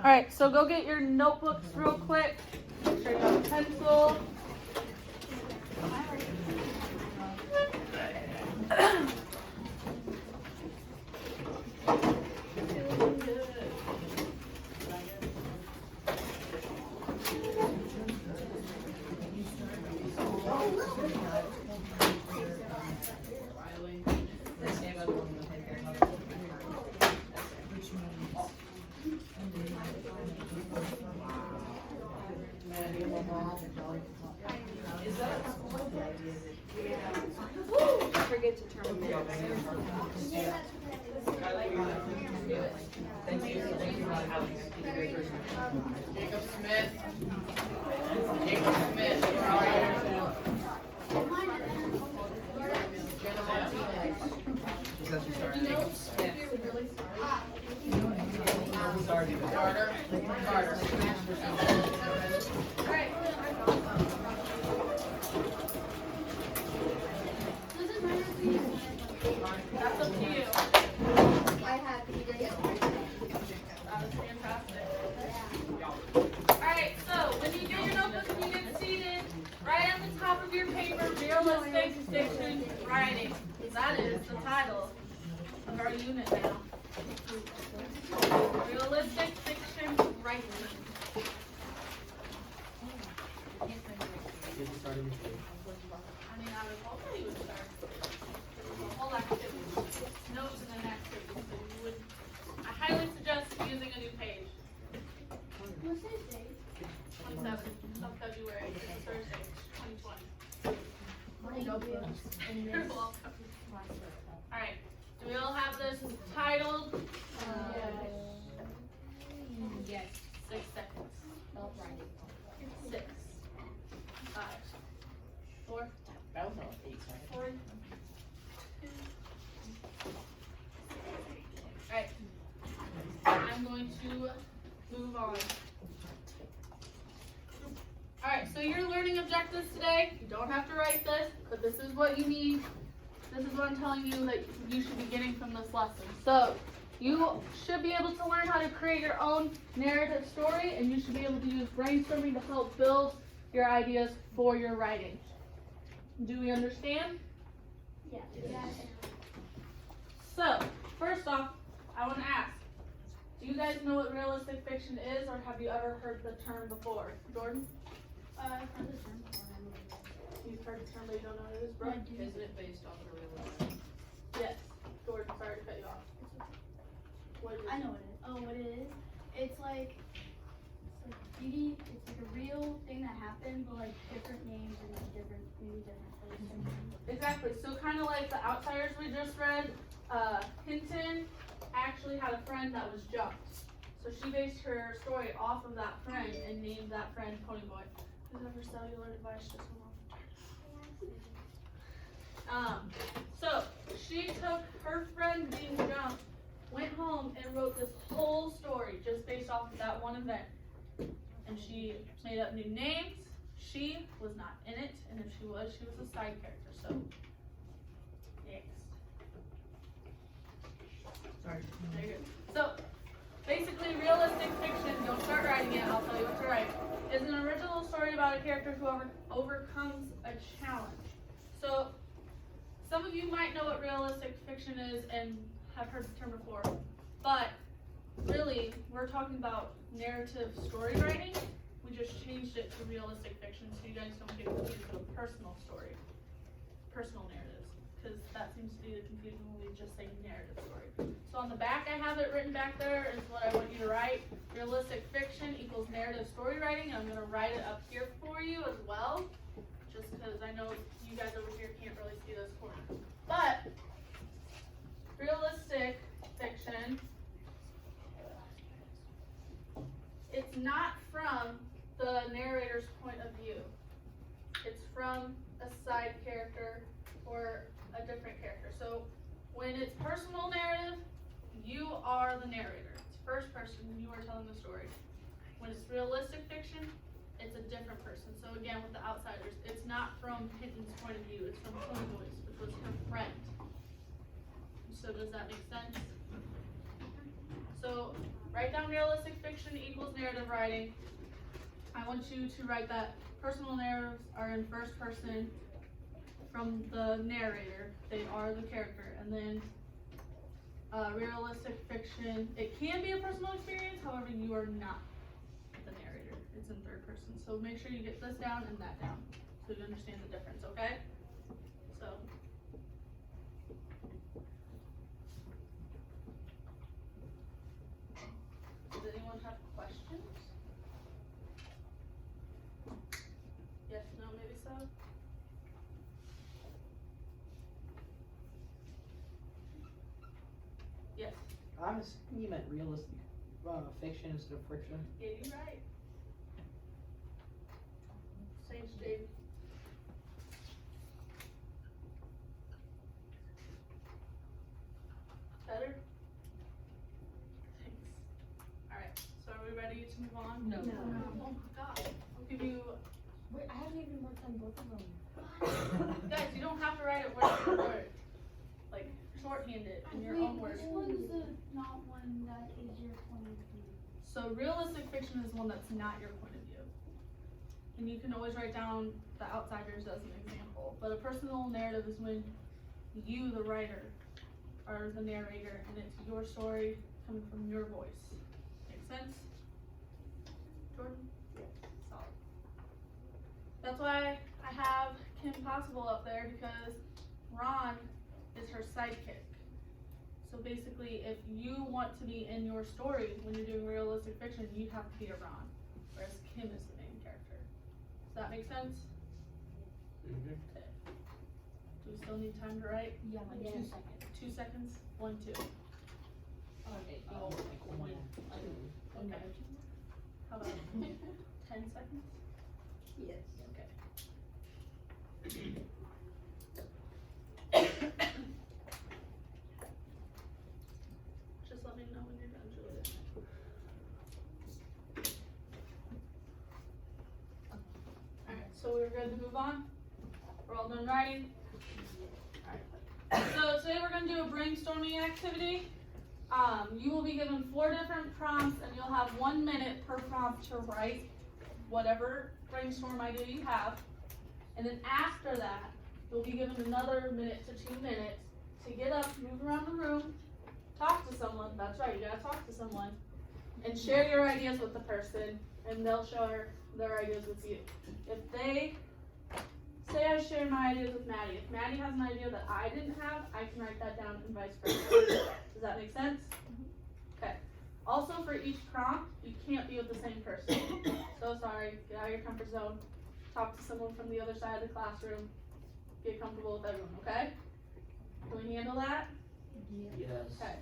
Alright, so go get your notebooks real quick. Make sure you have a pencil. Don't forget to turn them in. Jacob Smith. Jacob Smith. Where are you? Jenna Martinez. Jacob Smith. Carter. Carter. That's up to you. I had to be That was fantastic. Alright, so when you get your notebook and you get seated, right at the top of your paper, realistic fiction writing. That is the title of our unit now. Realistic fiction writing. I mean, I would hope that you would start. There's a whole activity. Notes and then activity. So you would, I highly suggest using a new page. 27th of February, Thursday, 2020. You're welcome. Alright, do we all have this titled? Yes. 6 seconds. Don't write it. 6, 5, 4, That was all 8 seconds. 3, 2. Alright, I'm going to move on. Alright, so your learning objectives today, you don't have to write this, but this is what you need. This is what I'm telling you that you should be getting from this lesson. So, you should be able to learn how to create your own narrative story, and you should be able to use brainstorming to help build your ideas for your writing. Do we understand? Yeah. So, first off, I want to ask, do you guys know what realistic fiction is, or have you ever heard the term before? Jordan? I've heard the term before. You've heard the term, but you don't know what it is, bro? Isn't it based off of a real life? Yes. Jordan, sorry to cut you off. What is it? I know what it is. Oh, what it is? It's like beauty. It's like a real thing that happened, but like different names and different places. Exactly. So kind of like The Outsiders we just read, Hinton actually had a friend that was jumped. So she based her story off of that friend and named that friend Ponyboy. Who's ever cellular device just went off? So she took her friend being jumped, went home and wrote this whole story just based off of that one event. And she made up new names. She was not in it, and if she was a side character. So, next. Sorry. There you go. So, basically, realistic fiction, don't start writing it, I'll tell you what to write, is an original story about a character who overcomes a challenge. So, some of you might know what realistic fiction is and have heard the term before, but really, we're talking about narrative story writing. We just changed it to realistic fiction so you guys don't get confused with personal story, personal narratives, because that seems to be the confusion when we just say narrative story. So on the back, I have it written back there is what I want you to write. Realistic fiction equals narrative story writing, and I'm going to write it up here for you as well, just because I know you guys over here can't really see this corner. But realistic fiction, it's not from the narrator's point of view. It's from a side character or a different character. So when it's personal narrative, you are the narrator. It's first person and you are telling the story. When it's realistic fiction, it's a different person. So again, with The Outsiders, it's not from Hinton's point of view. It's from Ponyboy's, which was her friend. So does that make sense? So write down realistic fiction equals narrative writing. I want you to write that personal narratives are in first person from the narrator. They are the character. And then realistic fiction, it can be a personal experience, however, you are not the narrator. It's in third person. So make sure you get this down and that down so you understand the difference, okay? So. Does anyone have questions? Yes, no, maybe so? Yes. I was thinking you meant realistic fiction instead of friction. Yeah, you're right. Thanks, Dave. Better? Thanks. Alright, so are we ready to move on? No. Oh my god. I'll give you. Wait, I haven't even worked on both of them. Guys, you don't have to write it word for word. Like, shorthand it in your own words. Which one's the not one that is your point of view? So realistic fiction is one that's not your point of view. And you can always write down The Outsiders as an example. But a personal narrative is when you, the writer, are the narrator and it's your story coming from your voice. Make sense? Jordan? Yes. Solid. That's why I have Kim Possible up there because Ron is her sidekick. So basically, if you want to be in your story when you're doing realistic fiction, you have to be a Ron, whereas Kim is the main character. Does that make sense? Mhm. Okay. Do we still need time to write? Yeah, like Yeah. 2 seconds. 2 seconds? 1, 2. Okay. Oh, like one. Okay. How about 10 seconds? Yes. Okay. Just let me know when you're done, Julia. Alright, so we're good to move on? We're all done writing? Alright. So today we're gonna do a brainstorming activity. You will be given 4 different prompts and you'll have 1 minute per prompt to write whatever brainstorm idea you have. And then after that, you'll be given another minute to 2 minutes to get up, move around the room, talk to someone. That's right, you gotta talk to someone. And share your ideas with the person, and they'll share their ideas with you. If they say I share my ideas with Maddie, if Maddie has an idea that I didn't have, I can write that down and vice versa. Does that make sense? Okay. Also for each prompt, you can't be with the same person. So sorry, get out of your comfort zone. Talk to someone from the other side of the classroom. Get comfortable with everyone, okay? Can we handle that? Yes. Okay.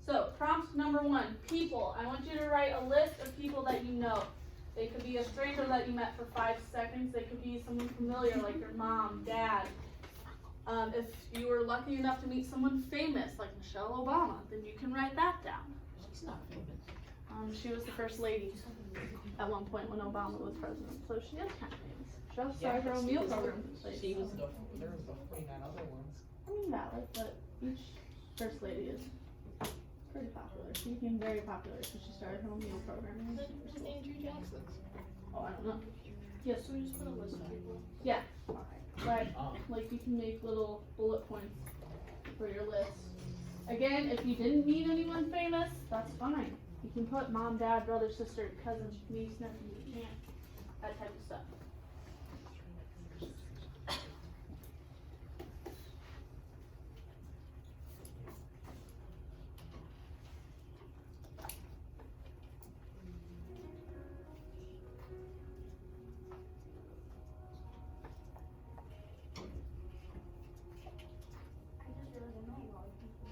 So, prompt number 1, people. I want you to write a list of people that you know. They could be a stranger that you met for 5 seconds. They could be someone familiar like your mom, dad. If you were lucky enough to meet someone famous like Michelle Obama, then you can write that down. She's not famous. She was the first lady at one point when Obama was president, so she is kind of famous. She also Yeah, started her own she meal was- program. She was there was the 49 other ones. I mean, valid, but each first lady is pretty popular. She became very popular because she started her own meal program. Who's Andrew Jackson's? Oh, I don't know. Yes, So we just put a list of people. right. Oh. Like you can make little bullet points for your list. Again, if you didn't meet anyone famous, that's fine. You can put mom, dad, brother, sister, cousin, niece, nephew, aunt, that type of stuff. I just realized I know a lot of people.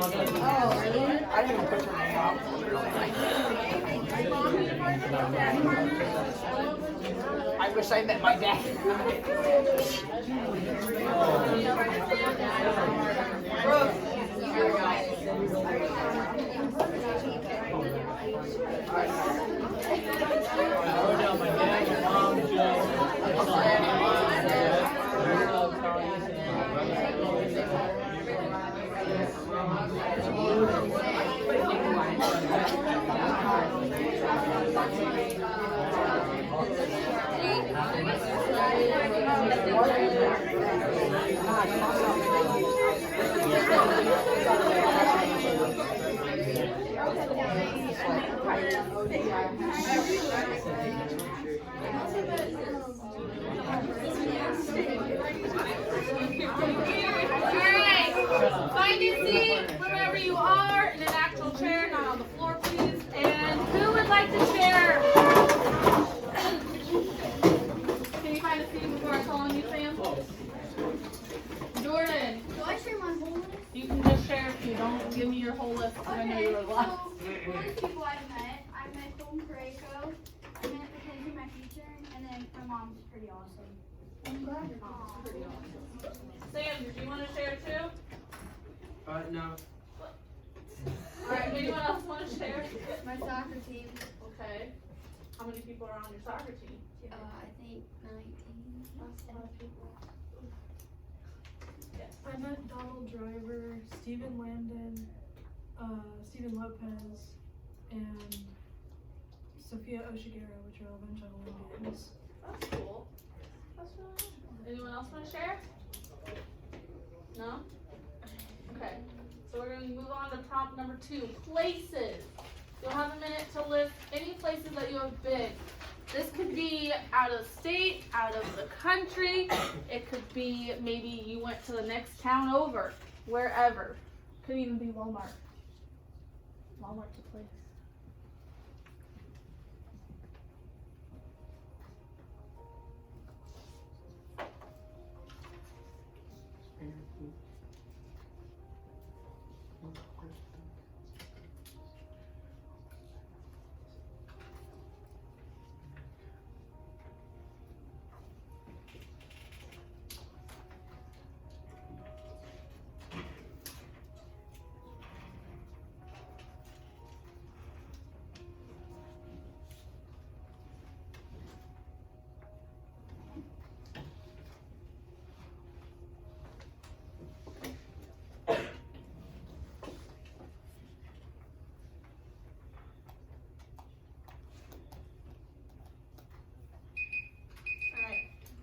Oh, really? I didn't even put your name out. I wish I met my dad. Alright, find your seat wherever you are in an actual chair, not on the floor, please. And who would like to share? Can you find a seat before I call on you, Sam? Jordan, Do I share my whole list? you can just share if you don't give me your whole list, because I know Okay, you're so lost. one of the people I met Colton Pareko, I met Mackenzie, my teacher, and then my mom's pretty awesome. I'm glad your mom's pretty awesome. Sam, do you want to share too? No. Alright, anyone else want to share? My soccer team, Okay. How many people are on your soccer team? I think 19. That's a lot of people. I met Donald Driver, Stephen Landon, Stephen Lopez, and Sophia Oshigera, which are a bunch of Olympians. That's cool. That's really cool. Anyone else want to share? No? Okay. So we're going to move on to prompt number 2, places. You'll have a minute to list any places that you have been. This could be out of state, out of the country. It could be maybe you went to the next town over, wherever. Could even be Walmart. Walmart's a place.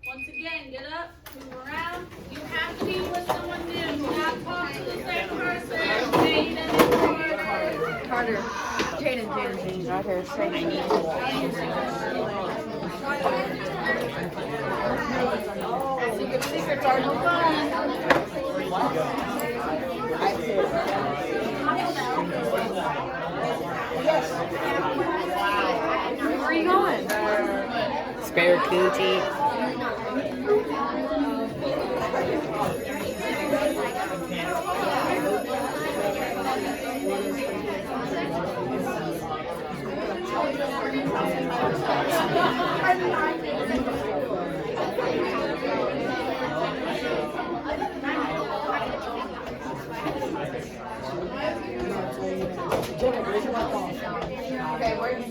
Once again, get up, move around. You have to be with someone new. You have talk to the same person. Jaden and Carter. Jaden, right here, straight. Secret secrets are no fun. Where are you going? Spare coochie. Okay, where is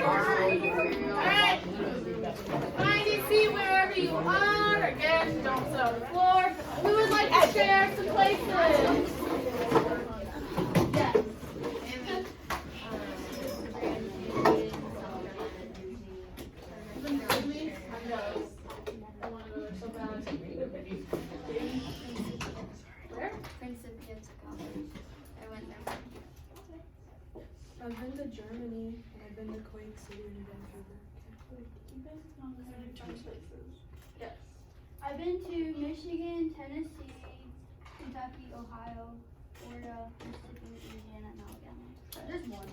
Alright. Find your seat wherever you are. Again, don't sit on the floor. Who would like to share some places? Prince of College. I went there. I've been to Germany, and I've been to Quake City and Vancouver. You've been on the same places. Yes. I've been to Michigan, Tennessee, Kentucky, Ohio, Florida, Mississippi, Louisiana, and Alabama. Just one.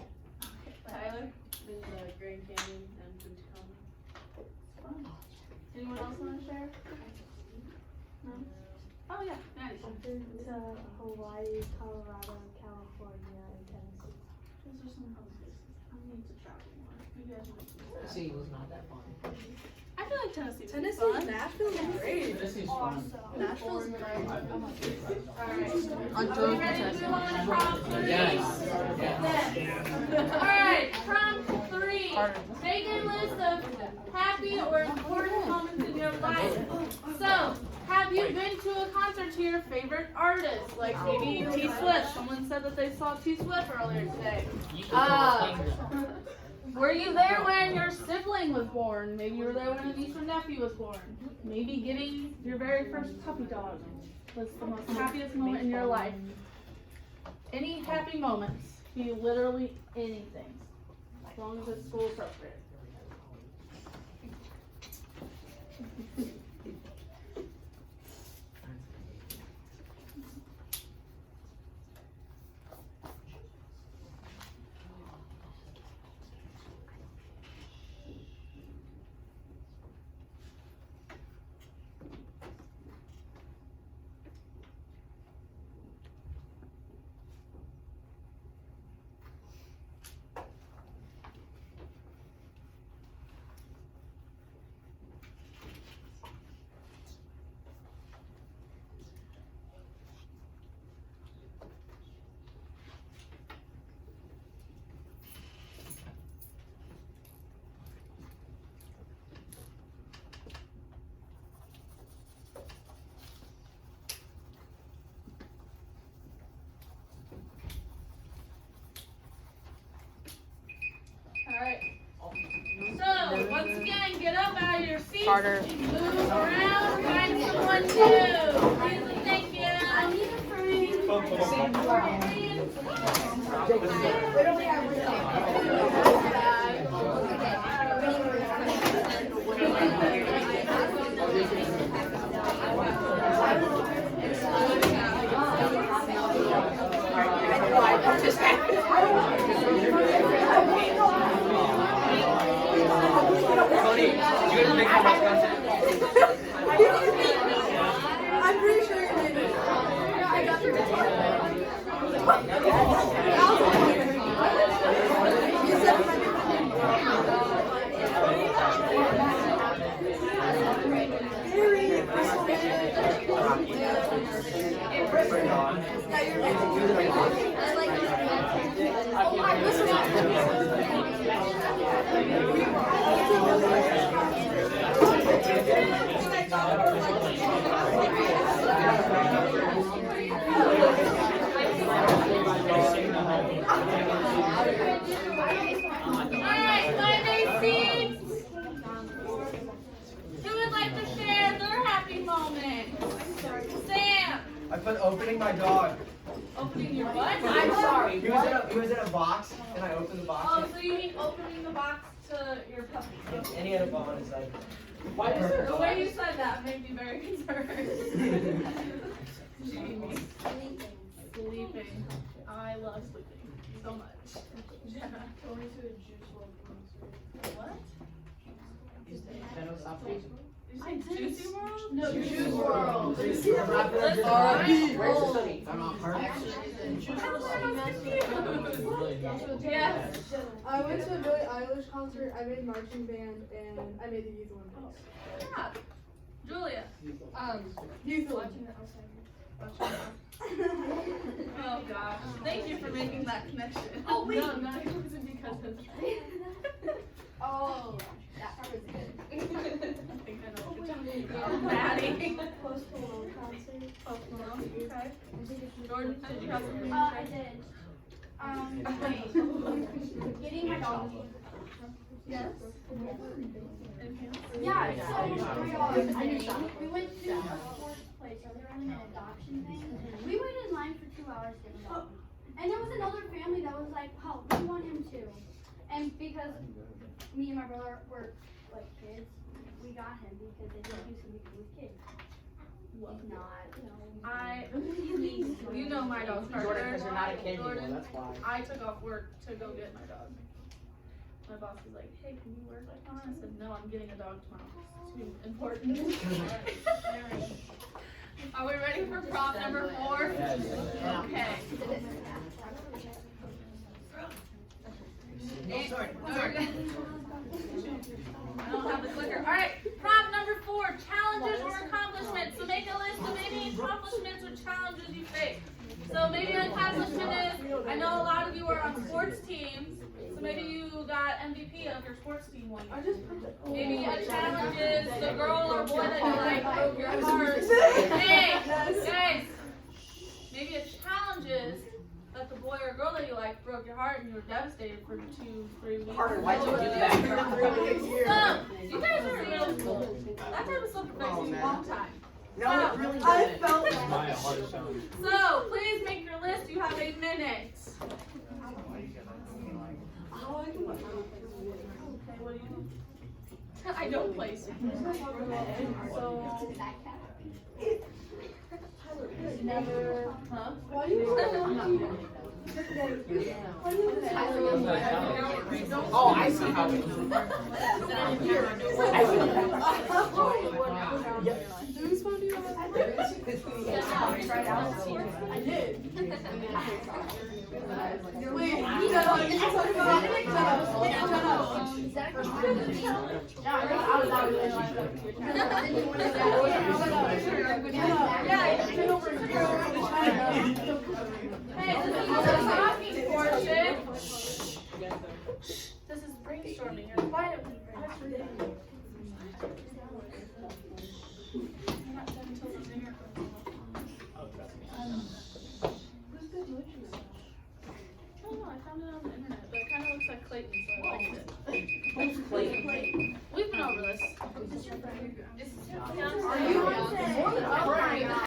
Tyler? Been to Grand Canyon and Tutankhamun. Anyone else want to share? No? Oh, yeah, nice. I've been to Hawaii, Colorado, California, and Tennessee. Those are some fun places. I need to travel more. You guys need to. See, it was not that fun. I feel like Tennessee would be Tennessee, fun. Nashville is great. This is Awesome. Nashville's great. Alright. On Are we ready to move on to prom 3? Yes. Alright, prom 3. Make a list of happy or important moments in your life. So, have you been to a concert to your favorite artist? Like maybe T Swift. Someone said that they saw T Swift earlier today. Were you there when your sibling was born? Maybe you were there when a niece or nephew was born. Maybe getting your very first puppy dog was the most happiest moment in your life. Any happy moments? Can be literally anything, as long as it's school appropriate. Alright. So, once again, get up out of your seats. Carter. Move around. Find someone new. Please and thank you. I need a friend. I'm pretty sure it did. I got your Alright, Monday seats. Who would like to share their happy moment? Sam. I've been opening my dog. Opening your what? I'm sorry. He was in a box, and I opened the box, Oh, so you mean opening the box to your puppy? and he had a bone on his leg. Why is there The way you said that made me very concerned. Jamie. Sleeping. I love sleeping so much. Jenna. Going to a Juice WRLD concert. What? You say Juicy World? No, Juice WRLD. Where's the study? I'm not perfect. Yes. I went to a Billie Eilish concert. I made marching band and I made the Youth Olympics. Yeah. Julia. Youth Olympics. Oh gosh. Thank you for making that connection. Oh, wait. No, it wasn't because of that. Oh, that part was good. I think I know what you're talking about. Maddie. Post Malone concert. Post Malone, okay. Jordan, did you have something to I say? did. Getting my dog. Yes. Yeah, so, oh my God, we went to a fourth place, so they're running an adoption thing. We waited in line for 2 hours to get a dog. And there was another family that was like, oh, we want him too. And because me and my brother were like kids, we got him because they think he was gonna be with kids. love If you. not, You know my dog's Jordan, Parker. because you're not a candy boy, Jordan, that's why. I took off work to go get my dog. My boss was like, hey, can you work like mine? I said, no, I'm getting a dog tomorrow. It's too important. Are we ready for prop number 4? Yes. Okay. I don't have the clicker. Alright, prop number 4, challenges or accomplishments. So make a list of any accomplishments or challenges you face. So maybe an accomplishment is, I know a lot of you are on sports teams, so maybe you got MVP of your sports team one year. Maybe a challenge is the girl or boy that you like broke your heart. Hey, guys. Maybe a challenge is that the boy or girl that you like broke your heart and you were devastated for 2-3 weeks. Carter, why'd you do that? So, you guys are in middle school. That type of stuff affects you a long time. No, it really I doesn't. felt So, please make your list. You have a minute. Okay, what do you do? I don't play so. Never. Huh? Why are you Oh, I see how it is. Whose phone do you have? I did. Wait, shut up. I was out Hey, this is the talking portion. This is brainstorming. You're quiet when you brainstorm. You're not done until the ringer goes off. Oh no, I found it on the internet, but it kind of looks like Clayton, so I liked it. Who's Clayton? We've been over this. Are you on